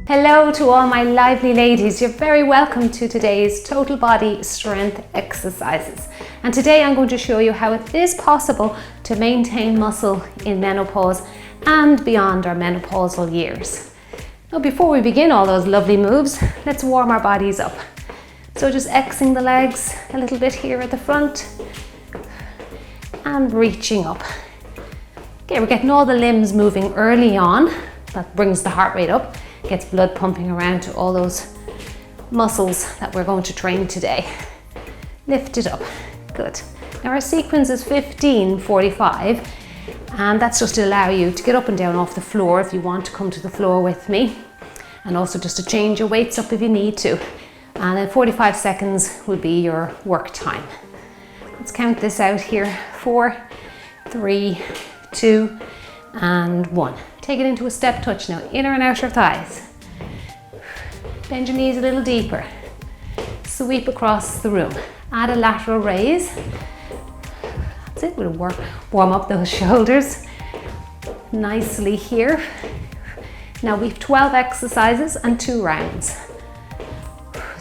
Hello to all my lively ladies. You're very welcome to today's total body strength exercises. And today I'm going to show you how it is possible to maintain muscle in menopause and beyond our menopausal years. Now, before we begin all those lovely moves, let's warm our bodies up. So just Xing the legs a little bit here at the front and reaching up. Okay, we're getting all the limbs moving early on. That brings the heart rate up, gets blood pumping around to all those muscles that we're going to train today. Lift it up. Good. Now our sequence is 15-45, and that's just to allow you to get up and down off the floor if you want to come to the floor with me, and also just to change your weights up if you need to. And then 45 seconds will be your work time. Let's count this out here. 4, 3, 2, and 1. Take it into a step touch now, inner and outer thighs. Bend your knees a little deeper. Sweep across the room. Add a lateral raise. That's it, we'll warm up those shoulders nicely here. Now we've 12 exercises and 2 rounds.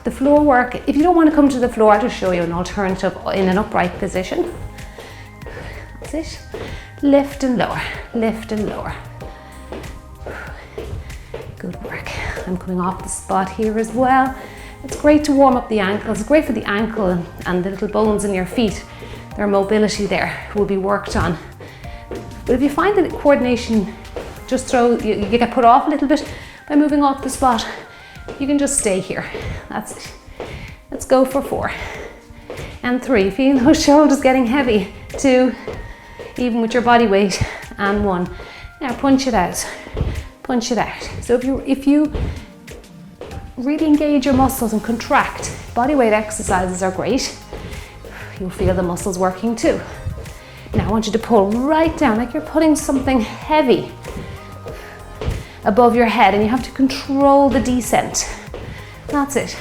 The floor work, if you don't want to come to the floor, I'll just show you an alternative in an upright position. That's it. Lift and lower, lift and lower. Good work. I'm coming off the spot here as well. It's great to warm up the ankles. It's great for the ankle and the little bones in your feet. Their mobility there will be worked on. But if you find that coordination you get put off a little bit by moving off the spot, you can just stay here. That's it. Let's go for 4 and 3. Feeling those shoulders getting heavy. 2, even with your body weight, and 1. Now punch it out. Punch it out. So if you really engage your muscles and contract, body weight exercises are great. You'll feel the muscles working too. Now I want you to pull right down like you're putting something heavy above your head, and you have to control the descent. That's it.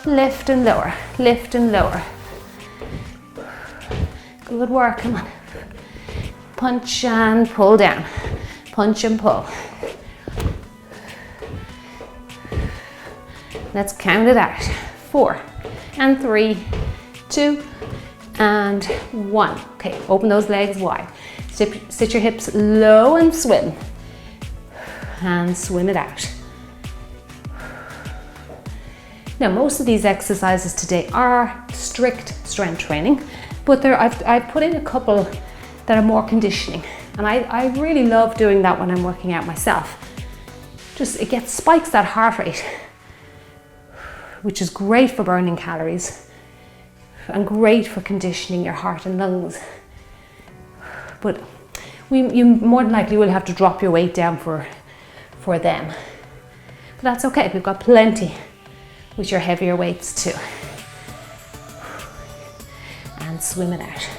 Lift and lower, lift and lower. Good work, come on. Punch and pull down. Punch and pull. Let's count it out. 4 and 3, 2 and 1. Okay, open those legs wide. Sit your hips low and swim. And swim it out. Now, most of these exercises today are strict strength training, but I've put in a couple that are more conditioning, and I really love doing that when I'm working out myself. It spikes that heart rate, which is great for burning calories and great for conditioning your heart and lungs. But you more than likely will have to drop your weight down for them. But that's okay, we've got plenty with your heavier weights too. And swim it out.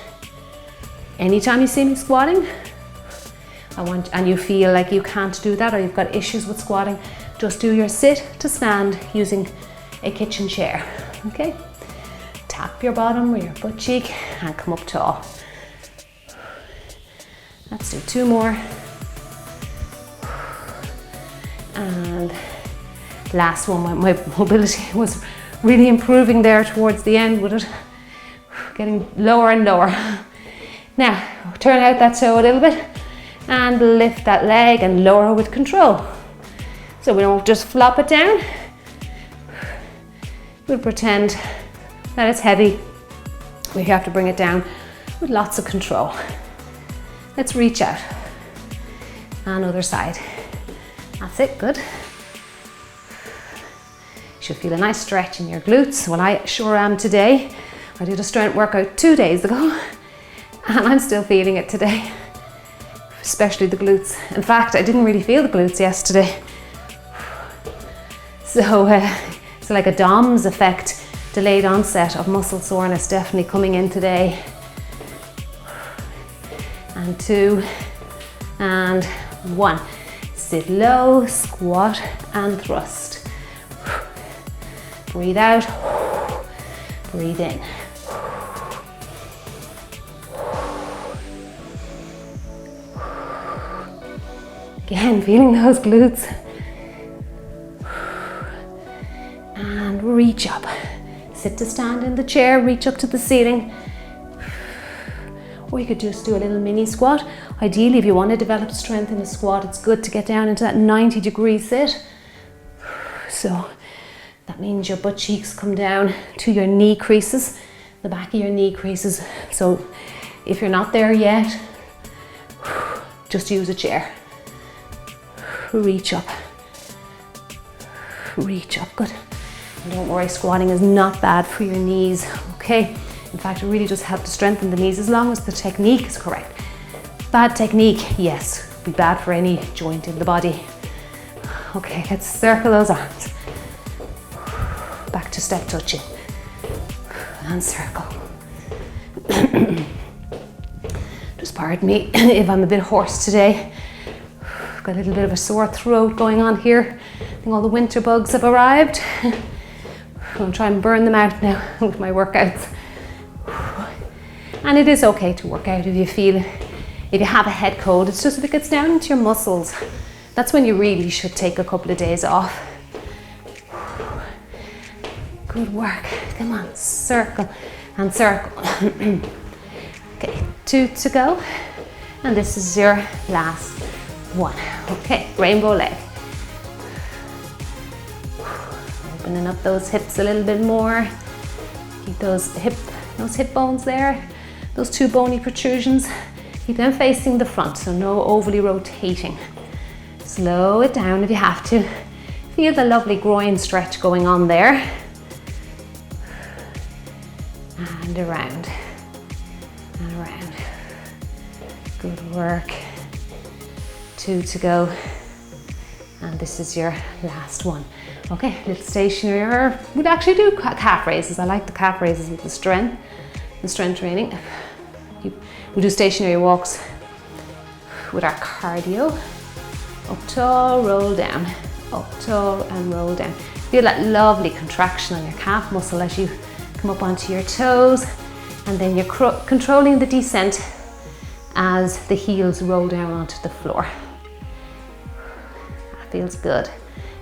Anytime you see me squatting, and you feel like you can't do that or you've got issues with squatting, just do your sit to stand using a kitchen chair, okay? Tap your bottom or your butt cheek and come up tall. Let's do 2 more. And last one, my mobility was really improving there towards the end with it. Getting lower and lower. Now, turn out that toe a little bit and lift that leg and lower with control. So we don't just flop it down. We'll pretend that it's heavy. We have to bring it down with lots of control. Let's reach out. And other side. That's it, good. You should feel a nice stretch in your glutes. Well, I sure am today. I did a strength workout 2 days ago, and I'm still feeling it today, especially the glutes. In fact, I didn't really feel the glutes yesterday. So it's like a DOMS effect, delayed onset of muscle soreness, definitely coming in today. And 2 and 1. Sit low, squat and thrust. Breathe out, breathe in. Again, feeling those glutes. And reach up. Sit to stand in the chair, reach up to the ceiling. Or you could just do a little mini squat. Ideally, if you want to develop strength in a squat, it's good to get down into that 90-degree sit. So that means your butt cheeks come down to your knee creases, the back of your knee creases. So if you're not there yet, just use a chair. Reach up. Reach up, good. And don't worry, squatting is not bad for your knees, okay? In fact, it really does help to strengthen the knees as long as the technique is correct. Bad technique, yes, would be bad for any joint in the body. Okay, let's circle those arms. Back to step touching. And circle. Just pardon me if I'm a bit hoarse today. I've got a little bit of a sore throat going on here. I think all the winter bugs have arrived. I'm going to try and burn them out now with my workouts. And it is okay to work out if you have a head cold. It's just if it gets down into your muscles, that's when you really should take a couple of days off. Good work. Come on, circle and circle. Okay, 2 to go. And this is your last one. Okay, rainbow leg. Opening up those hips a little bit more. Keep those hip bones there. Those 2 bony protrusions. Keep them facing the front, so no overly rotating. Slow it down if you have to. Feel the lovely groin stretch going on there. And around. And around. Good work. 2 to go. And this is your last one. Okay, little stationary. We'd actually do calf raises. I like the calf raises with the strength training. We do stationary walks with our cardio. Up tall, roll down. Up tall and roll down. Feel that lovely contraction on your calf muscle as you come up onto your toes, and then you're controlling the descent as the heels roll down onto the floor. That feels good.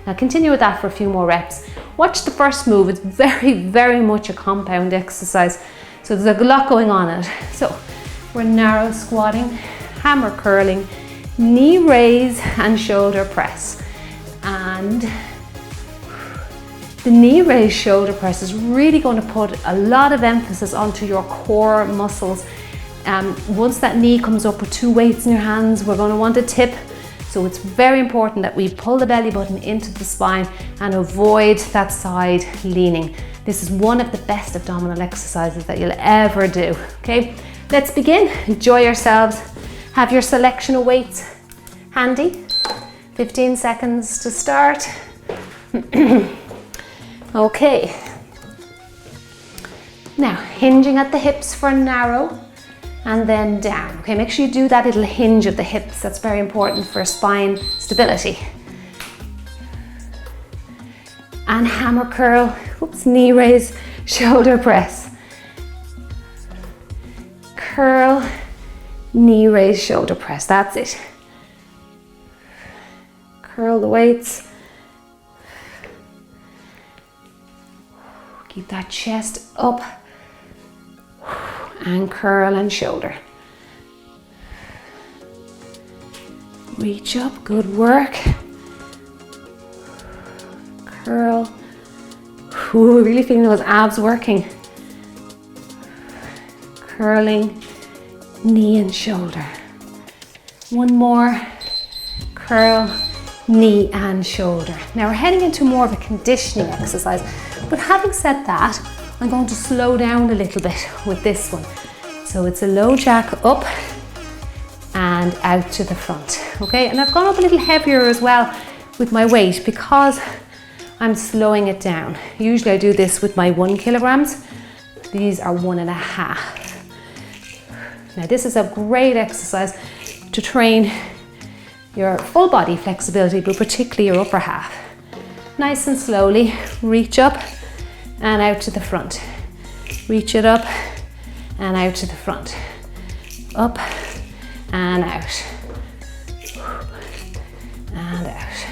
Now continue with that for a few more reps. Watch the first move. It's very, very much a compound exercise. So there's a lot going on in it. So we're narrow squatting, hammer curling, knee raise and shoulder press. And the knee raise shoulder press is really going to put a lot of emphasis onto your core muscles. Once that knee comes up with 2 weights in your hands, we're going to want to tip. So it's very important that we pull the belly button into the spine and avoid that side leaning. This is one of the best abdominal exercises that you'll ever do. Okay, let's begin. Enjoy yourselves. Have your selection of weights handy. 15 seconds to start. Okay. Now, hinging at the hips for narrow and then down. Okay, make sure you do that little hinge of the hips. That's very important for spine stability. And hammer curl, knee raise, shoulder press. Curl, knee raise, shoulder press. That's it. Curl the weights. Keep that chest up. And curl and shoulder. Reach up, good work. Curl. Ooh, really feeling those abs working. Curling, knee and shoulder. One more. Curl, knee and shoulder. Now we're heading into more of a conditioning exercise, but having said that, I'm going to slow down a little bit with this one. So it's a low jack up and out to the front, okay? And I've gone up a little heavier as well with my weight because I'm slowing it down. Usually I do this with my 1 kilograms. These are 1.5. Now this is a great exercise to train your full body flexibility, but particularly your upper half. Nice and slowly, reach up and out to the front. Reach it up and out to the front. Up and out. and out.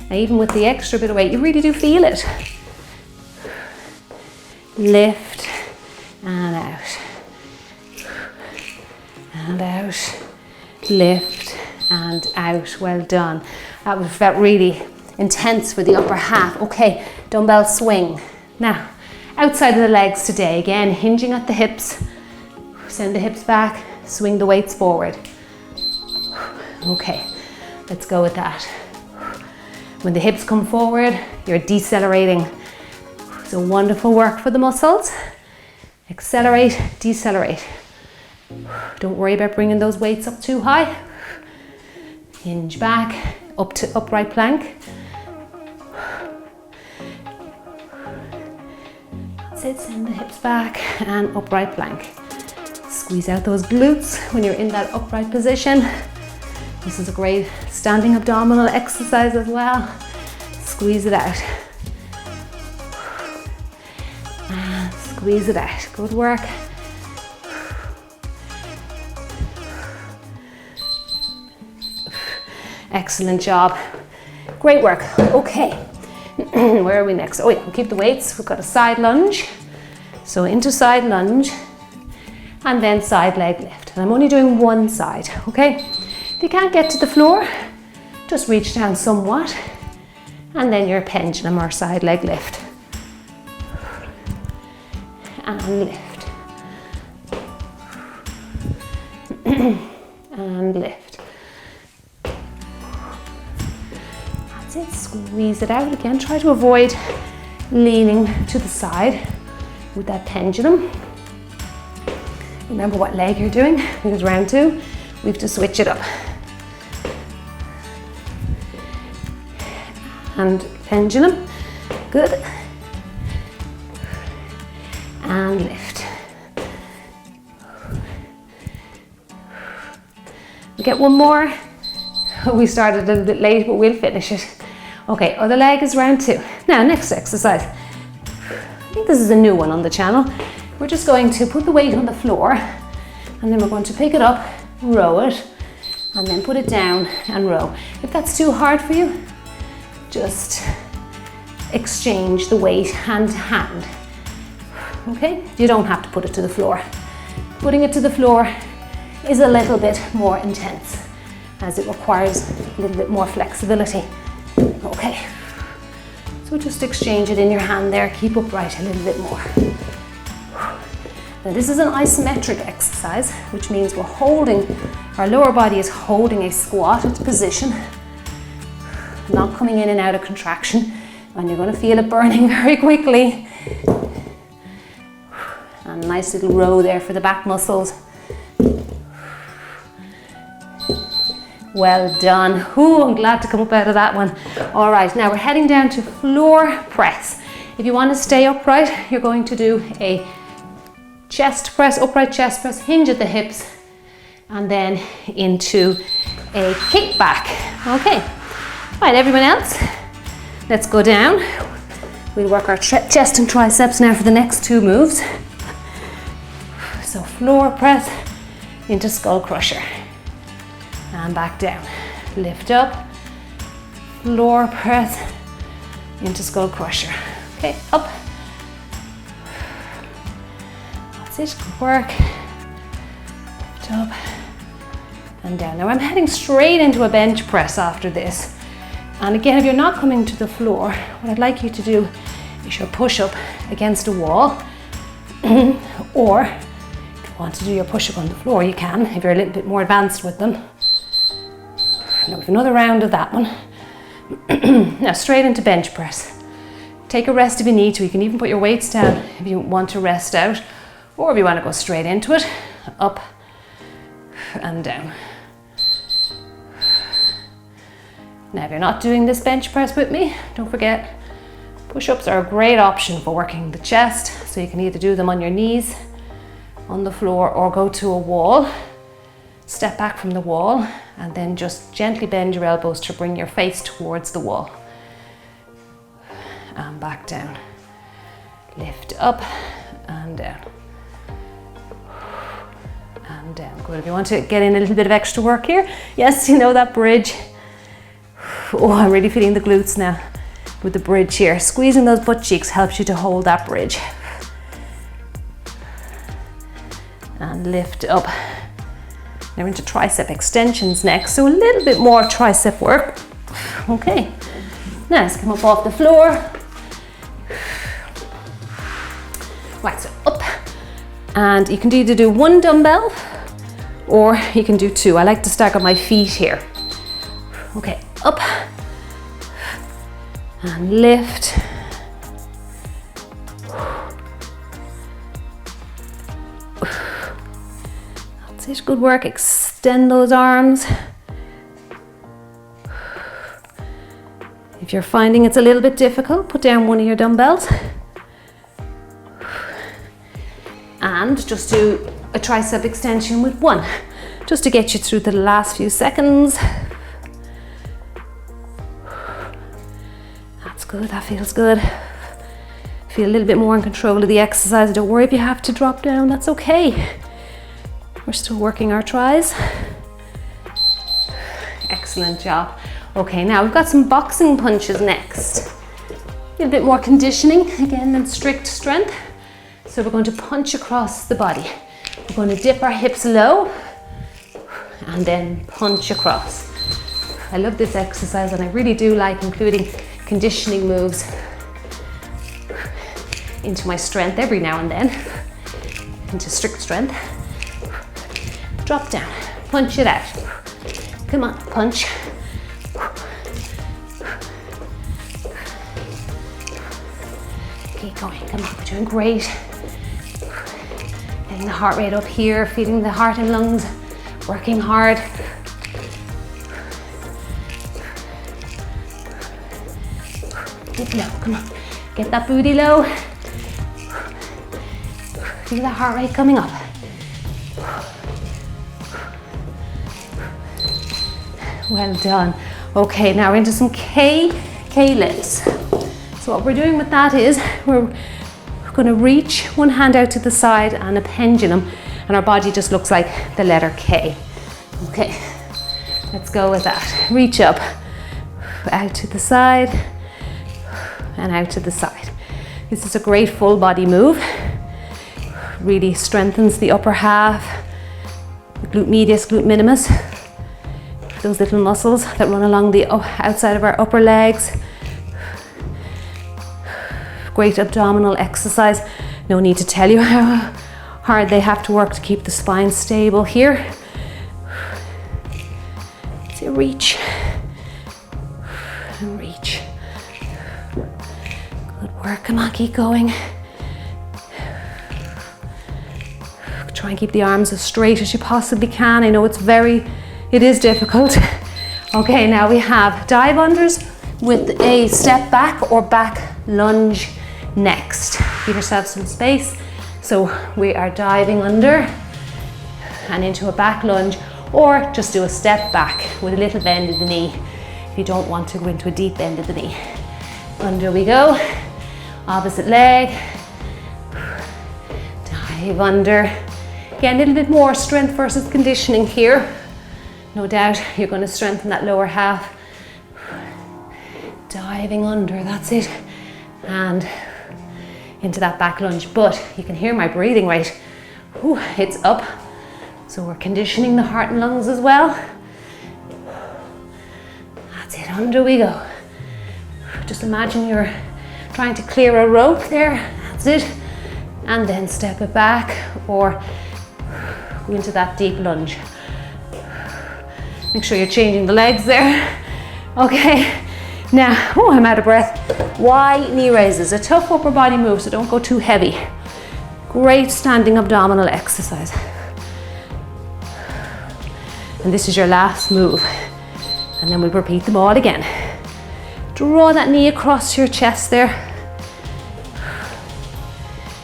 Now even with the extra bit of weight, you really do feel it. Lift and out. And out. Lift and out. Well done. That felt really intense for the upper half. Okay, dumbbell swing. Now, outside of the legs today, again, hinging at the hips. Send the hips back, swing the weights forward. Okay, let's go with that. When the hips come forward, you're decelerating. So wonderful work for the muscles. Accelerate, decelerate. Don't worry about bringing those weights up too high. Hinge back, up to upright plank. That's it, send the hips back and upright plank. Squeeze out those glutes when you're in that upright position. This is a great standing abdominal exercise as well. Squeeze it out. And squeeze it out. Good work. Excellent job. Great work. Okay. Where are we next? Oh yeah, we'll keep the weights. We've got a side lunge. So into side lunge and then side leg lift. And I'm only doing one side, okay? If you can't get to the floor, just reach down somewhat and then your pendulum or side leg lift. And lift. And lift. That's it, squeeze it out again. Try to avoid leaning to the side with that pendulum. Remember what leg you're doing, because round two, we have to switch it up. And pendulum, good. And lift. We get one more. We started a little bit late, but we'll finish it. Okay, other leg is round two. Now, next exercise. I think this is a new one on the channel. We're just going to put the weight on the floor and then we're going to pick it up, row it, and then put it down and row. If that's too hard for you, just exchange the weight hand to hand. Okay? You don't have to put it to the floor. Putting it to the floor is a little bit more intense as it requires a little bit more flexibility. Okay. So just exchange it in your hand there, keep upright a little bit more. Now this is an isometric exercise, which means we're holding, our lower body is holding a squatted position, not coming in and out of contraction, and you're going to feel it burning very quickly. And a nice little row there for the back muscles. Well done. Ooh, I'm glad to come up out of that one. All right, now we're heading down to floor press. If you want to stay upright, you're going to do a chest press, upright chest press, hinge at the hips, and then into a kickback. Okay, right, everyone else, let's go down. We'll work our chest and triceps now for the next two moves. So floor press into skull crusher. And back down. Lift up, floor press into skull crusher. Okay, up. That's it, good work. Lift up and down. Now I'm heading straight into a bench press after this. And again, if you're not coming to the floor, what I'd like you to do is your push-up against a wall. Or if you want to do your push-up on the floor, you can, if you're a little bit more advanced with them. Now with another round of that one. Now straight into bench press. Take a rest if you need to. You can even put your weights down if you want to rest out, or if you want to go straight into it. Up and down. Now if you're not doing this bench press with me, don't forget push-ups are a great option for working the chest, so you can either do them on your knees, on the floor, or go to a wall. Step back from the wall and then just gently bend your elbows to bring your face towards the wall. And back down. Lift up and down. And and down. Good. If you want to get in a little bit of extra work here, yes, you know that bridge. Oh, I'm really feeling the glutes now with the bridge here. Squeezing those butt cheeks helps you to hold that bridge. And lift up. Now we're into tricep extensions next, so a little bit more tricep work. Okay, now let's come up off the floor. Right, so up. And you can either do one dumbbell or you can do two. I like to stagger my feet here. Okay, up and lift. That's it, good work. Extend those arms. If you're finding it's a little bit difficult, put down one of your dumbbells. And just do a tricep extension with one, just to get you through the last few seconds. That's good, that feels good. Feel a little bit more in control of the exercise. Don't worry if you have to drop down, that's okay. We're still working our tris. Excellent job. Okay, now we've got some boxing punches next. A little bit more conditioning, again, than strict strength. So we're going to punch across the body. We're going to dip our hips low and then punch across. I love this exercise and I really do like including conditioning moves into my strength every now and then, into strict strength. Drop down, punch it out. Come on, punch. Keep going, come on, we're doing great. Getting the heart rate up here, feeling the heart and lungs, working hard. Dip low, come on. Get that booty low. Feel the heart rate coming up. Well done. Okay, now we're into some K lifts. So what we're doing with that is we're going to reach one hand out to the side and a pendulum, and our body just looks like the letter K. Okay, let's go with that. Reach up, out to the side, and out to the side. This is a great full body move. Really strengthens the upper half, the glute medius, glute minimus, those little muscles that run along the outside of our upper legs. Great abdominal exercise. No need to tell you how hard they have to work to keep the spine stable here. So reach and reach. Good work, come on, keep going. Try and keep the arms as straight as you possibly can. I know it is difficult. Okay, now we have dive unders with a step back or back lunge next. Give yourself some space. So we are diving under and into a back lunge, or just do a step back with a little bend in the knee if you don't want to go into a deep bend of the knee. Under we go. Opposite leg. Dive under. Again, a little bit more strength versus conditioning here. No doubt you're going to strengthen that lower half. Diving under, that's it. And into that back lunge, but you can hear my breathing rate. Ooh, it's up. So we're conditioning the heart and lungs as well. That's it, under we go. Just imagine you're trying to clear a rope there, that's it. And then step it back or go into that deep lunge. Make sure you're changing the legs there. Okay, now, I'm out of breath. Y knee raises, a tough upper body move, so don't go too heavy. Great standing abdominal exercise. And this is your last move. And then we'll repeat them all again. Draw that knee across your chest there.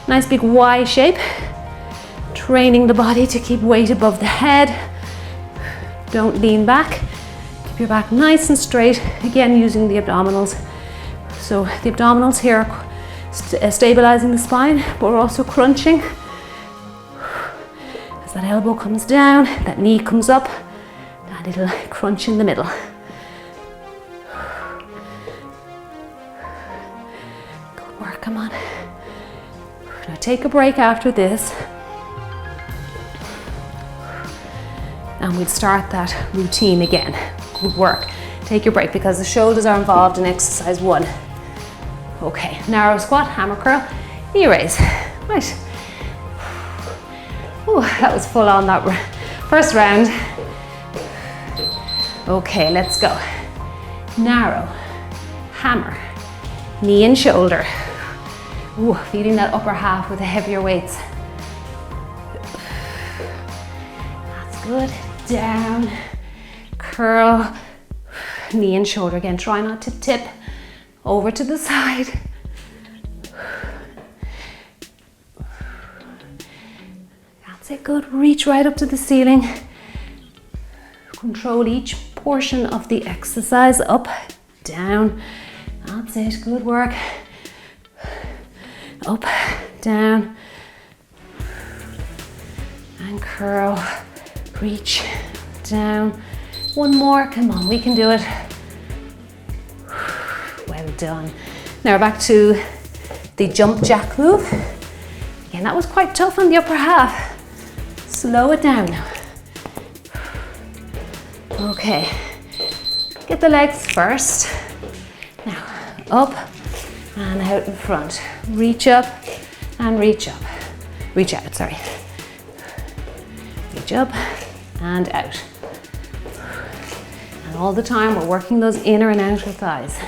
Nice big Y shape. Training the body to keep weight above the head. Don't lean back. Keep your back nice and straight. Again, using the abdominals. So the abdominals here are stabilizing the spine, but we're also crunching. As As that elbow comes down, that knee comes up, that little crunch in the middle. Good work, come on. Now take a break after this. And we'll start that routine again. Good work. Take your break because the shoulders are involved in exercise 1. Okay, narrow squat, hammer curl, knee raise. Right. Ooh, that was full on that first round. Okay, let's go. Narrow, hammer, knee and shoulder. Ooh, feeding that upper half with the heavier weights. That's good. Down, curl, knee and shoulder. Again, try not to tip over to the side. That's it, good. Reach right up to the ceiling. Control each portion of the exercise. Up, down. That's it, good work. Up, down. And curl. Reach, down. One more, come on, we can do it. Well done. Now we're back to the jump jack move. Again, that was quite tough on the upper half. Slow it down now. Okay, get the legs first. Now, up and out in front. Reach up and reach up. Reach out, sorry. Reach up and out. And all the time we're working those inner and outer thighs.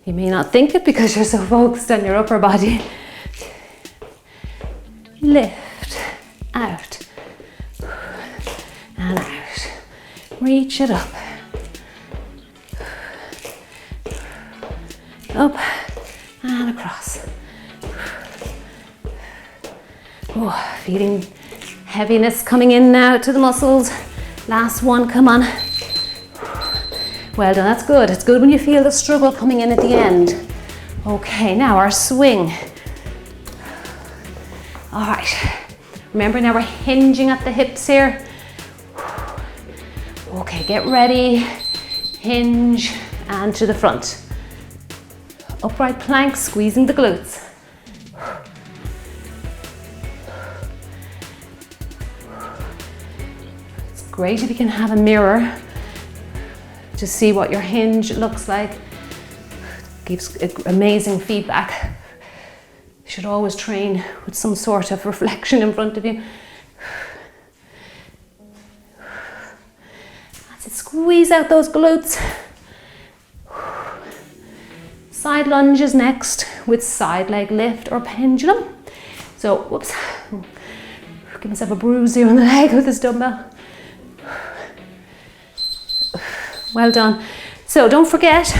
You may not think it because you're so focused on your upper body. Lift, out, and out. Reach it up. Up and across. Oh, feeling heaviness coming in now to the muscles. Last one, come on. Well done, that's good. It's good when you feel the struggle coming in at the end. Okay, now our swing. All right, remember now we're hinging at the hips here. Okay, get ready, hinge and to the front. Upright plank, squeezing the glutes. Great if you can have a mirror to see what your hinge looks like. Gives amazing feedback. You should always train with some sort of reflection in front of you. That's it, squeeze out those glutes. Side lunges next with side leg lift or pendulum. So, whoops, give myself a bruise here on the leg with this dumbbell. Well done. So don't forget,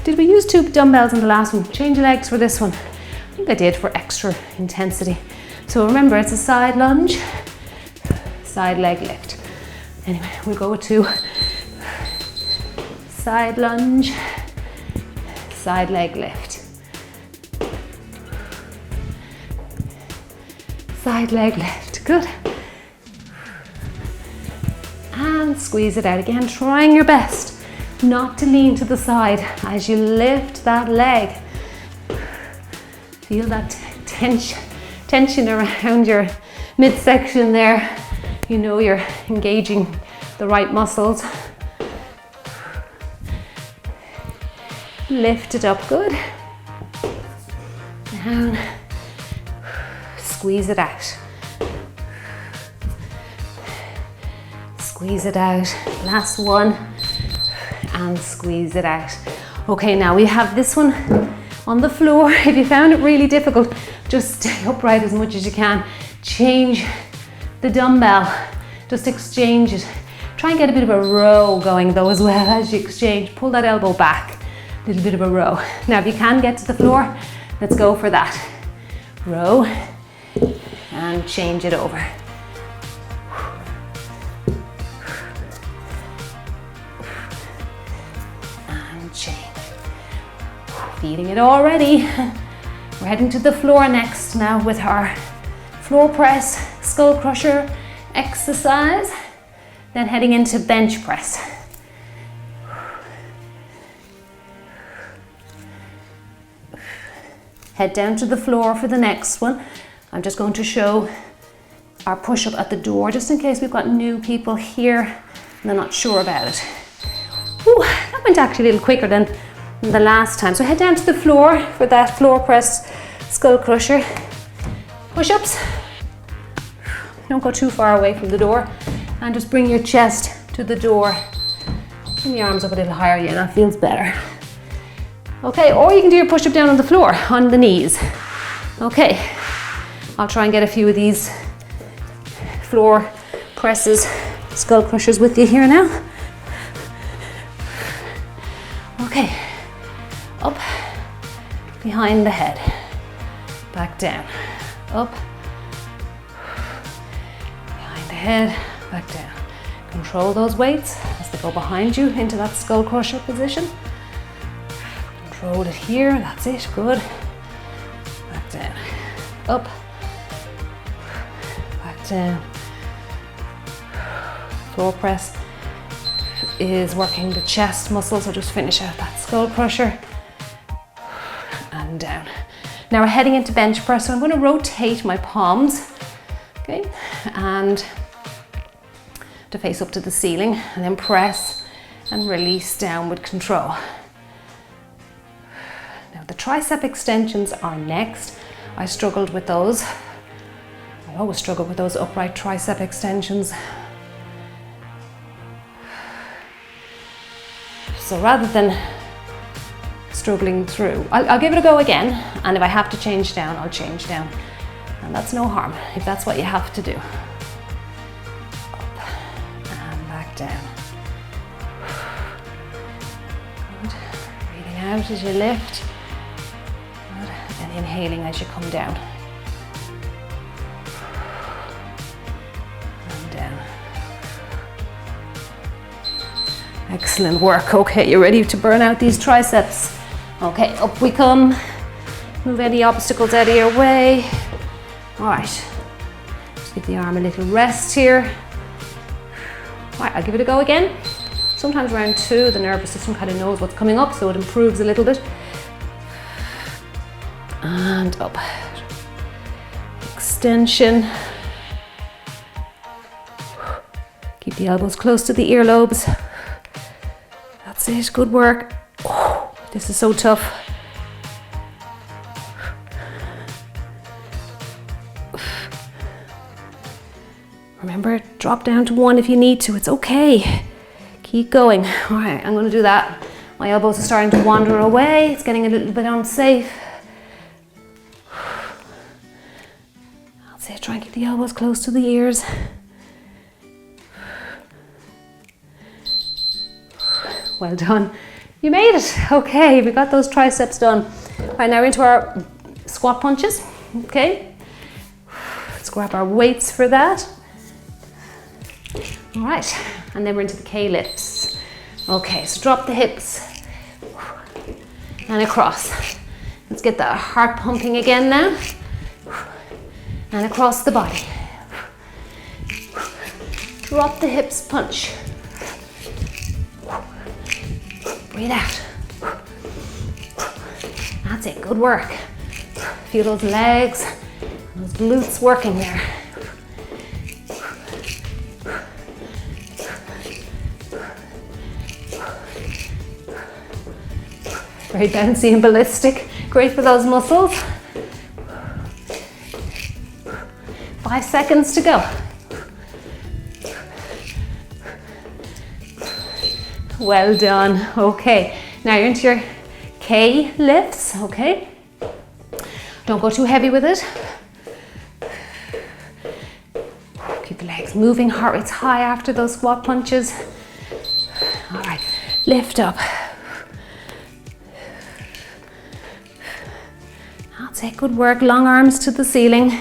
did we use 2 dumbbells in the last one? Change legs for this one. I think I did for extra intensity. So remember, it's a side lunge, side leg lift. Anyway, we'll go with 2. Side lunge, side leg lift. Side leg lift, good. And squeeze it out again, trying your best not to lean to the side as you lift that leg. Feel that tension around your midsection there. You know you're engaging the right muscles. Lift it up, good. Down, squeeze it out. Squeeze it out, last one, and squeeze it out. Okay, now we have this one on the floor. If you found it really difficult, just stay upright as much as you can. Change the dumbbell, just exchange it. Try and get a bit of a row going though as well as you exchange. Pull that elbow back, a little bit of a row. Now if you can get to the floor, let's go for that. Row, and change it over. Feeling it already. We're heading to the floor next now with our floor press, skull crusher exercise. Then heading into bench press. Head down to the floor for the next one. I'm just going to show our push-up at the door, just in case we've got new people here and they're not sure about it. Ooh, that went actually a little quicker than the last time. So head down to the floor for that floor press skull crusher. Push-ups. Don't go too far away from the door, and just bring your chest to the door. Bring your arms up a little higher, yeah, that feels better. Okay, or you can do your push-up down on the floor, on the knees. Okay, I'll try and get a few of these floor presses, skull crushers with you here now. Okay, up, behind the head, back down, up, behind the head, back down. Control those weights as they go behind you into that skull crusher position. Control it here, that's it, good. Back down, up, back down. Floor press is working the chest muscle, so just finish out that skull crusher and down. Now we're heading into bench press, so I'm going to rotate my palms, okay, and to face up to the ceiling, and then press and release down with control. Now the tricep extensions are next. I struggled with those. I always struggle with those upright tricep extensions. So rather than struggling through, I'll give it a go again, and if I have to change down, I'll change down. And that's no harm, if that's what you have to do. Down. Good. Breathing out as you lift. Good. And inhaling as you come down. And down. Excellent work. Okay, you're ready to burn out these triceps. Okay, up we come. Move any obstacles out of your way. All right. Just give the arm a little rest here. Right, I'll give it a go again. Sometimes round 2, the nervous system kind of knows what's coming up, so it improves a little bit. And up. Extension. Keep the elbows close to the earlobes. That's it, good work. This is so tough. Remember, drop down to 1 if you need to, it's okay. Keep going. All right, I'm gonna do that. My elbows are starting to wander away. It's getting a little bit unsafe. That's it, try and keep the elbows close to the ears. Well done. You made it. Okay, we got those triceps done. All right, now we're into our squat punches, okay? Let's grab our weights for that. All right, and then we're into the K lifts. Okay, so drop the hips and across. Let's get the heart pumping again now. And across the body. Drop the hips, punch. Breathe out. That's it, good work. Feel those legs, those glutes working there. Very bouncy and ballistic, great for those muscles. 5 seconds to go. Well done. Okay, now you're into your K lifts, okay? Don't go too heavy with it. Keep the legs moving, heart rate's high after those squat punches. All right, lift up. That's it, good work. Long arms to the ceiling.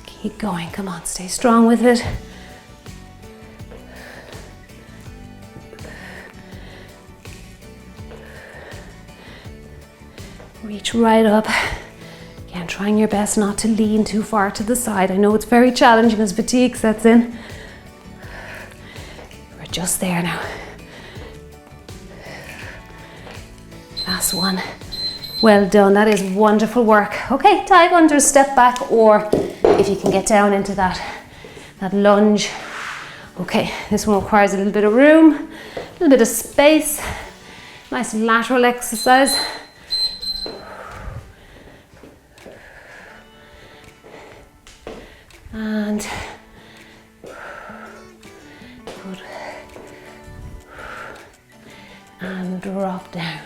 Keep going, come on, stay strong with it. reach right up. Again, trying your best not to lean too far to the side. I know it's very challenging as fatigue sets in. We're just there now. Last one. Well done, that is wonderful work. Okay, dive under, step back, or if you can get down into that lunge. Okay, this one requires a little bit of room, a little bit of space. Nice lateral exercise. And good. And drop down.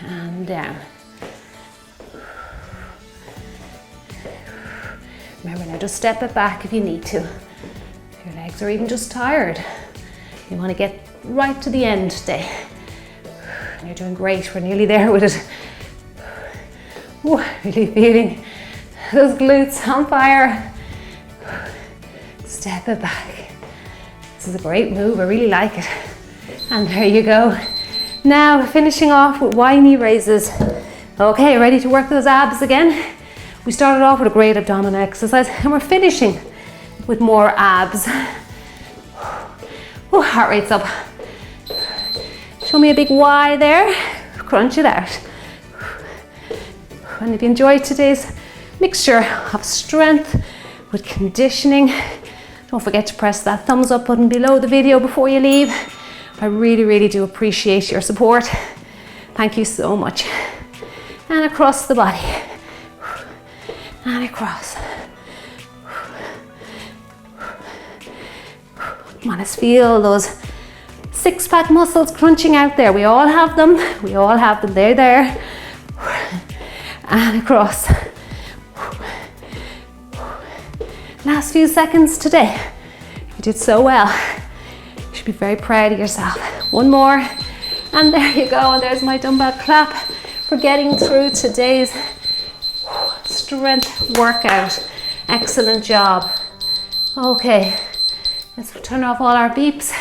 And down. Remember now, just step it back if you need to. If your legs are even just tired. You want to get right to the end today. And you're doing great, we're nearly there with it. Ooh, really feeling those glutes on fire. Step it back. This is a great move, I really like it. And there you go. Now finishing off with Y knee raises. Okay, ready to work those abs again? We started off with a great abdominal exercise and we're finishing with more abs. Oh, heart rate's up. Show me a big Y there. Crunch it out. And if you enjoyed today's mixture of strength with conditioning, don't forget to press that thumbs up button below the video before you leave. I really, really do appreciate your support. Thank you so much. And across the body. And across. Come on, let's feel those six-pack muscles crunching out there. We all have them. We all have them. They're there. And across. Last few seconds today. You did so well. You should be very proud of yourself. One more. And there you go. And there's my dumbbell clap for getting through today's strength workout. Excellent job. Okay, let's turn off all our beeps.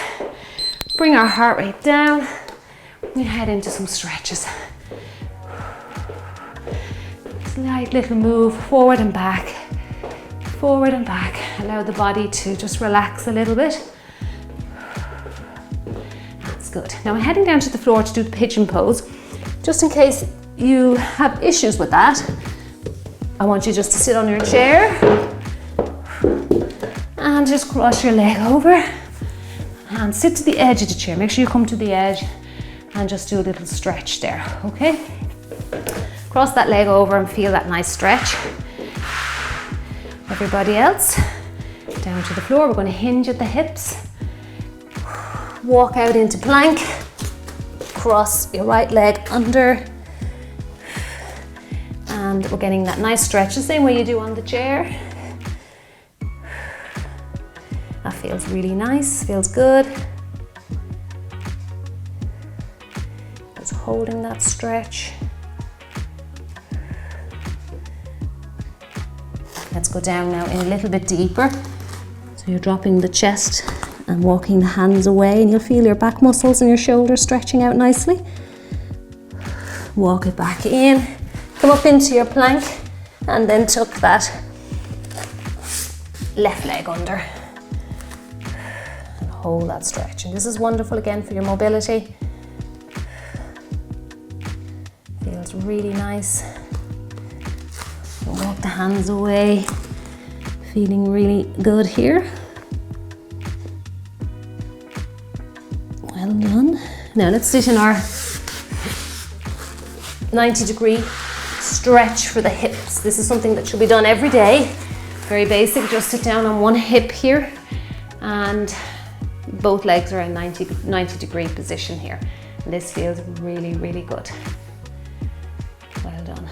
Bring our heart rate down. We head into some stretches. Slight little move forward and back. Forward and back. Allow the body to just relax a little bit. That's good. Now I'm heading down to the floor to do the pigeon pose. Just in case you have issues with that, I want you just to sit on your chair and just cross your leg over and sit to the edge of the chair. Make sure you come to the edge and just do a little stretch there, okay? Cross that leg over and feel that nice stretch. Everybody else, down to the floor. We're going to hinge at the hips. Walk out into plank. Cross your right leg under. And we're getting that nice stretch, the same way you do on the chair. That feels really nice, feels good. Just holding that stretch. Let's go down now in a little bit deeper. So you're dropping the chest and walking the hands away, and you'll feel your back muscles and your shoulders stretching out nicely. Walk it back in. Come up into your plank and then tuck that left leg under. And hold that stretch. And this is wonderful again for your mobility. Feels really nice. Walk the hands away. Feeling really good here. Well done. Now let's sit in our 90-degree stretch for the hips. This is something that should be done every day. Very basic, just sit down on one hip here and both legs are in 90-degree position here. And this feels really, really good. Well done.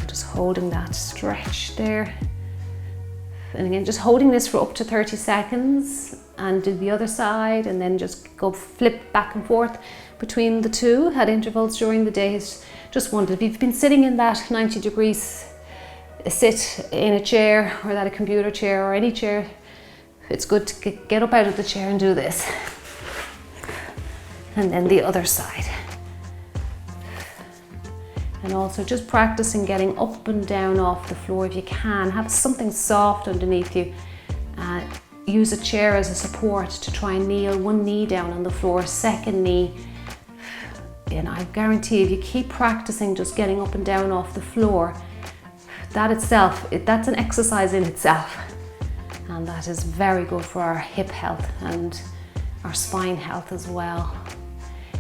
Just holding that stretch there. And again, just holding this for up to 30 seconds and do the other side, and then just go flip back and forth between the two at intervals during the day. It's just wonderful. If you've been sitting in that 90 degrees sit in a chair, or that a computer chair or any chair, it's good to get up out of the chair and do this. And then the other side. And also just practicing getting up and down off the floor if you can. Have something soft underneath you. Use a chair as a support to try and kneel one knee down on the floor, second knee. And I guarantee if you keep practicing just getting up and down off the floor, that itself, that's an exercise in itself. And that is very good for our hip health and our spine health as well.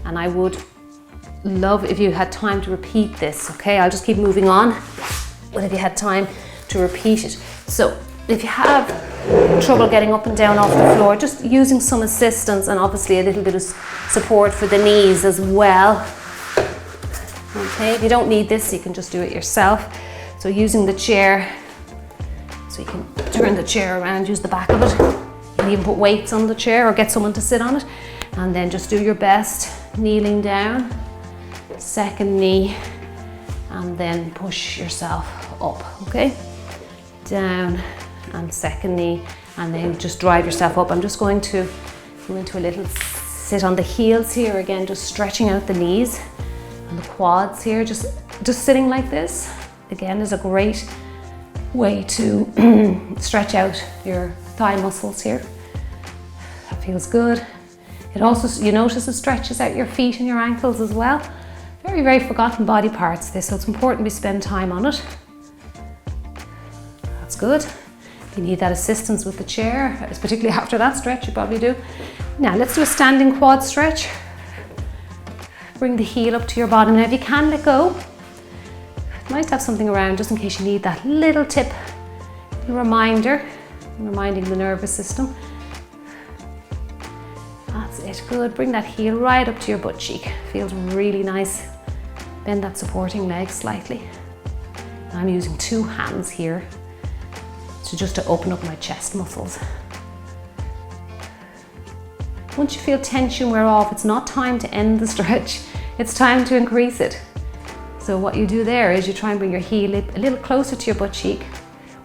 And I would love if you had time to repeat this, okay? I'll just keep moving on, but if you had time to repeat it. So if you have trouble getting up and down off the floor, just using some assistance and obviously a little bit of support for the knees as well. Okay, if you don't need this, you can just do it yourself. So using the chair, so you can turn the chair around, use the back of it. You can even put weights on the chair or get someone to sit on it. And then just do your best, kneeling down, second knee, and then push yourself up, okay? Down and second knee, and then just drive yourself up. I'm just going to go into a little sit on the heels here again, just stretching out the knees and the quads here, just sitting like this. Again, is a great way to stretch out your thigh muscles here. That feels good. It also, you notice it stretches out your feet and your ankles as well. Very, very forgotten body parts this, so it's important we spend time on it. That's good. If you need that assistance with the chair, particularly after that stretch, you probably do. Now let's do a standing quad stretch. Bring the heel up to your bottom. Now if you can, let go. Nice to have something around just in case you need that little tip, a reminder, reminding the nervous system. That's it, good. Bring that heel right up to your butt cheek. Feels really nice. Bend that supporting leg slightly. I'm using two hands here just to open up my chest muscles. Once you feel tension wear off, it's not time to end the stretch. It's time to increase it. So what you do there is you try and bring your heel a little closer to your butt cheek,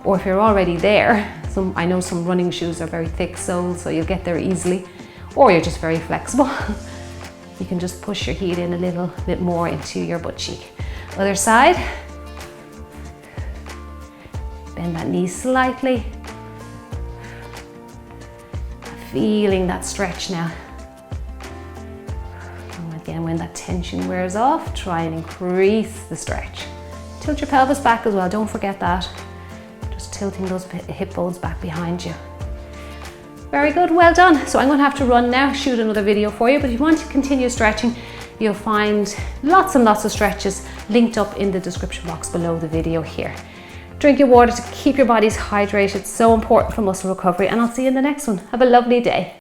or if you're already there, I know some running shoes are very thick soles, so you'll get there easily, or you're just very flexible. You can just push your heel in a little bit more into your butt cheek. Other side. Bend that knee slightly. Feeling that stretch now. And again, when that tension wears off, try and increase the stretch. Tilt your pelvis back as well, don't forget that. Just tilting those hip bones back behind you. Very good, well done. So I'm going to have to run now, shoot another video for you, but if you want to continue stretching, you'll find lots and lots of stretches linked up in the description box below the video here. Drink your water to keep your bodies hydrated, so important for muscle recovery, and I'll see you in the next one. Have a lovely day.